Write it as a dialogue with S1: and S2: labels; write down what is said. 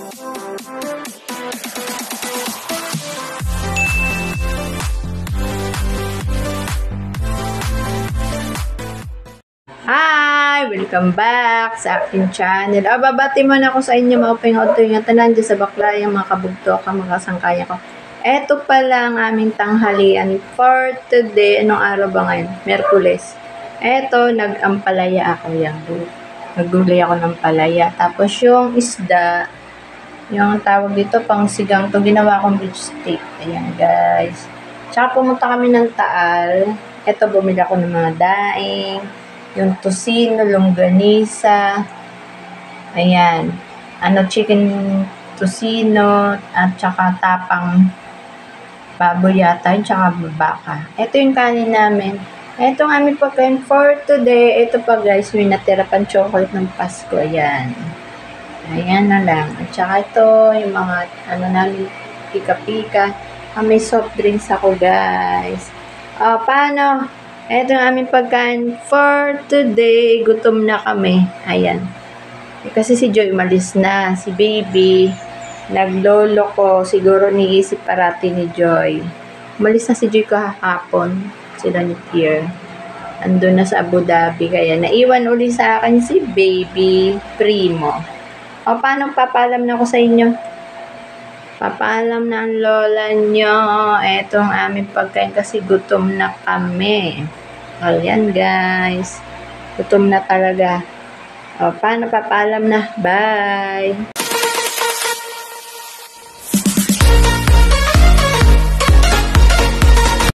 S1: Hi! Welcome back sa aking channel. Babati muna ako sa inyo mga pingoto yung tanan dyan sa baklayang mga kabugto ka, mga kasangkaya ko. Eto pala ang aming tanghalian for today. Anong araw ba ngayon? Merkules. Eto, nag-ampalaya ako yan. Naggulay ako ng palaya. Tapos yung isda, yung tawag dito, pang sigang to, ginawa kong beef steak. Ayan guys. Tsaka pumunta kami ng Taal. Eto, bumili ako ng mga daing. Yung tosino, longganisa, ayan, chicken tosino, at saka tapang baboy yata, at saka baka. Ito yung kanin namin. Ito ang aming pagkain for today. Ito pa guys, may natira pang chocolate ng Pasko, ayan. Ayan na lang. At saka ito, yung mga, namin, pika-pika. May soft drinks ako guys. Paano? Ito ang aming pagkain for today. Gutom na kami. Ayan. Kasi si Joy umalis na. Si baby. Naglolo ko. Siguro niisip parati ni Joy. Umalis na si Joy kahapon. Sila ni Pierre. Andun na sa Abu Dhabi. Kaya naiwan uli sa akin si baby Primo. Paano papalam na ako sa inyo? Papaalam na ang lola nyo. Eto ang aming pagkain kasi gutom na kami. Ayan guys. Gutom na talaga. Paano papaalam na? Bye!